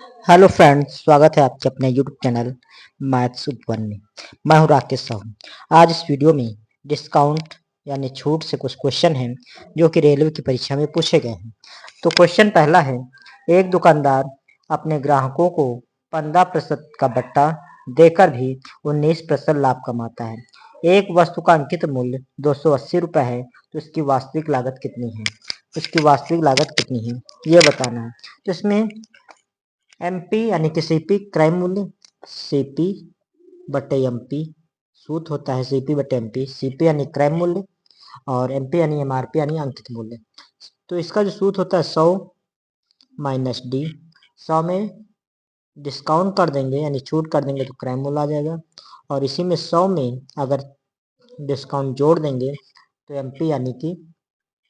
Hello friends, स्वागत है आपके अपने यूट्यूब चैनल मैथ्स उपवन में। मैं हूं राकेश साहू। आज इस वीडियो में डिस्काउंट यानी छूट से कुछ क्वेश्चन हैं जो कि रेलवे की परीक्षा में पूछे गए हैं। तो क्वेश्चन पहला है, एक दुकानदार अपने ग्राहकों को 15% का बट्टा देकर भी 19% लाभ कमाता है। एक वस्तु का अंकित मूल्य 280 रुपये है, तो इसकी वास्तविक लागत कितनी है? इसकी वास्तविक लागत कितनी है ये बताना है। तो इसमें एमपी यानी कि सीपी क्रय मूल्य, सीपी बटे एमपी सूत्र होता है सीपी बटे एमपी। सीपी यानी क्रय मूल्य और एमपी यानी एमआरपी यानी अंकित मूल्य। तो इसका जो सूत्र होता है 100 माइनस डी। 100 में डिस्काउंट कर देंगे यानी छूट कर देंगे तो क्रय मूल्य आ जाएगा, और इसी में 100 में अगर डिस्काउंट जोड़ देंगे तो एमपी यानी कि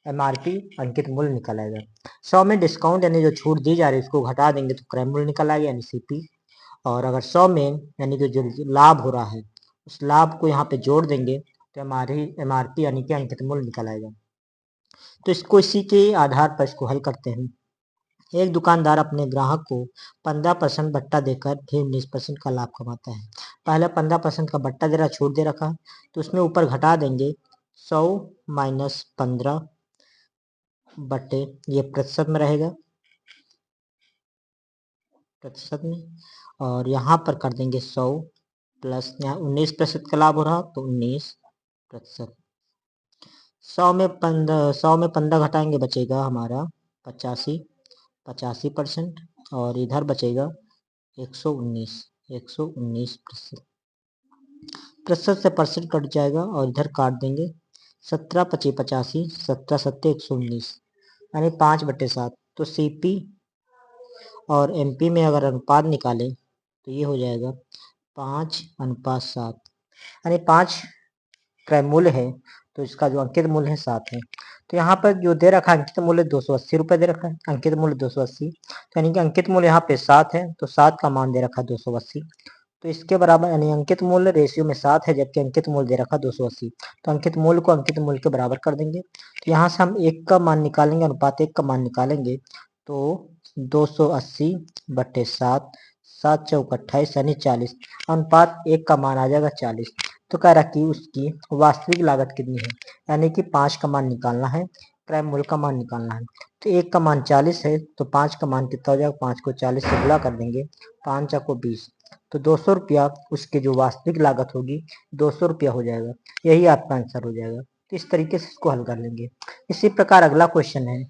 एमआरपी अंकित मूल्य निकल आएगा। 100 में डिस्काउंट यानी जो छूट दी जा रही है उसको घटा देंगे तो क्रय मूल्य निकल आएगा यानी सीपी। और अगर 100 में यानी कि जो लाभ हो रहा है उस लाभ को यहाँ पे जोड़ देंगे तो हमारी एमआरपी यानी कि अंकित मूल्य निकल आएगा। तो इसको इसी के आधार पर इसको हल करते हैं। एक दुकानदार अपने ग्राहक को 15% बट्टा देकर भी 19% का लाभ कमाता है। पहले 15% का बट्टा दे रहा, छूट दे रखा, तो उसमें ऊपर घटा देंगे 100 माइनस 15 बटे, ये प्रतिशत में रहेगा, प्रतिशत में, और यहाँ पर कर देंगे 100 प्लस, यहाँ 19% का लाभ हो रहा तो 19%। 100 में 15 घटाएंगे बचेगा हमारा 85%, और इधर बचेगा 119%। प्रतिशत से परसेंट कट जाएगा और इधर काट देंगे 17 पची 85, 17 सत्ते 119 यानी 5/7। तो सीपी और एमपी में अगर अनुपात निकालें तो ये हो जाएगा 5:7, यानी 5 क्रय मूल्य है तो इसका जो अंकित मूल्य है 7 है। तो यहाँ पर जो दे रखा है अंकित मूल्य 280 रुपये दे रखा है, अंकित मूल्य 280, तो यानी कि अंकित मूल्य यहाँ पे 7 है तो 7 का मान दे रखा है 280, तो इसके बराबर यानी अंकित मूल्य रेशियो में 7 है जबकि अंकित मूल्य दे रखा 280, तो अंकित मूल्य को अंकित मूल्य के बराबर कर देंगे। तो यहाँ से हम 1 का मान निकालेंगे, अनुपात 1 का मान निकालेंगे तो 280/7, 7 चौक 28 यानी 40, अनुपात 1 का मान आ जाएगा 40। तो कह रहा कि उसकी वास्तविक लागत कितनी है, यानी कि 5 का मान निकालना है, क्रय मूल्य का मान निकालना है। तो 1 का मान 40 है तो 5 का मान कितना हो जाएगा, 5 को 40 से गुणा कर देंगे, 5 को 20, तो 200 रुपया उसकी जो वास्तविक लागत होगी 200 रुपया हो जाएगा। यही आपका आंसर हो जाएगा। तो इस तरीके से इसको हल कर लेंगे। इसी प्रकार अगला क्वेश्चन है,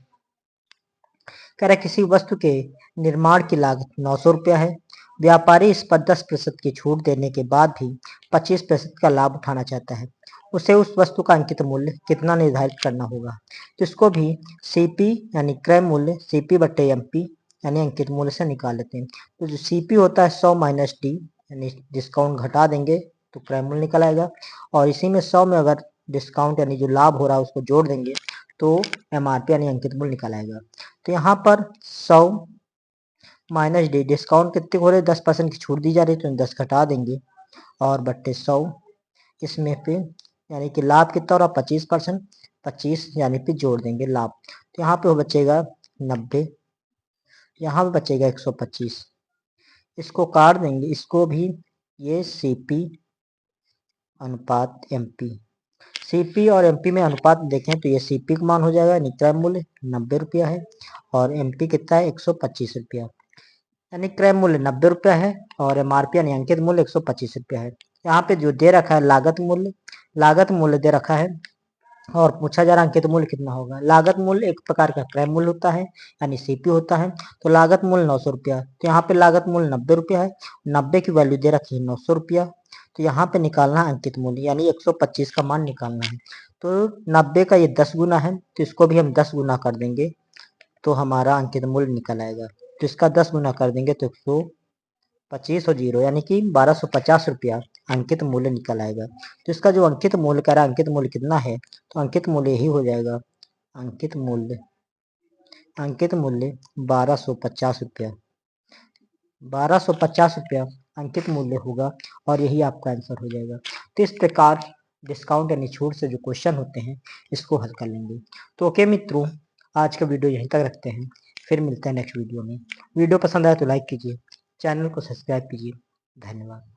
कह रहा किसी वस्तु के निर्माण की लागत 900 रुपया है, व्यापारी इस पर 10% की छूट देने के बाद भी 25% का लाभ उठाना चाहता है, उसे उस वस्तु का अंकित मूल्य कितना निर्धारित करना होगा? तो इसको भी सीपी यानी क्रय मूल्य, सीपी बटे एमपी यानी अंकित मूल्य से निकाल लेते हैं। तो जो सीपी होता है 100 माइनस डी, यानी डिस्काउंट घटा देंगे तो क्रय मूल्य निकल आएगा, और इसी में 100 में अगर डिस्काउंट यानी जो लाभ हो रहा है उसको जोड़ देंगे तो एमआरपी यानी अंकित मूल्य निकल आएगा। तो यहाँ पर 100 माइनस डी, डिस्काउंट कितने हो रहे, 10% की छूट दी जा रही है तो 10 घटा देंगे और बट्टे 100, इसमें पे यानी कि लाभ कितना हो रहा 25%, 25 यानी कि जोड़ देंगे लाभ, तो यहाँ पे बचेगा 90, यहाँ पे बचेगा 125, इसको काट देंगे, इसको भी, ये सीपी अनुपात एमपी, सीपी और एमपी में अनुपात देखें तो ये सीपी का मान हो जाएगा यानी क्रय मूल्य 90 रुपया है, और एमपी कितना है 125 रुपया, यानी क्रय मूल्य 90 रुपया है और एमआरपी यानी अंकित मूल्य 125 रुपया है। यहाँ पे जो दे रखा है लागत मूल्य दे रखा है और पूछा जा रहा है अंकित मूल्य कितना होगा। लागत मूल्य एक प्रकार का क्रय मूल्य होता है यानी सीपी होता है, तो लागत मूल्य 900 रुपया, तो यहाँ पे लागत मूल्य 90 रुपया है, 90 की वैल्यू दे रखी है 900 रुपया, तो यहाँ पे निकालना है अंकित मूल्य यानी 125 का मान निकालना है। तो 90 का ये 10 गुना है तो इसको भी हम 10 गुना कर देंगे तो हमारा अंकित मूल्य निकल आएगा। तो इसका 10 गुना कर देंगे तो 125 और 0 यानी कि 1250 रुपया अंकित मूल्य निकल आएगा। तो इसका जो अंकित मूल्य कह रहा है, अंकित मूल्य कितना है, तो अंकित मूल्य यही हो जाएगा, अंकित मूल्य 1250 रुपया, 1250 रुपया अंकित मूल्य होगा और यही आपका आंसर हो जाएगा। तो इस प्रकार डिस्काउंट यानी छूट से जो क्वेश्चन होते हैं इसको हल कर लेंगे। तो ओके मित्रों, आज का वीडियो यहीं तक रखते हैं। फिर मिलते हैं नेक्स्ट वीडियो में। वीडियो पसंद आया तो लाइक कीजिए, चैनल को सब्सक्राइब कीजिए। धन्यवाद।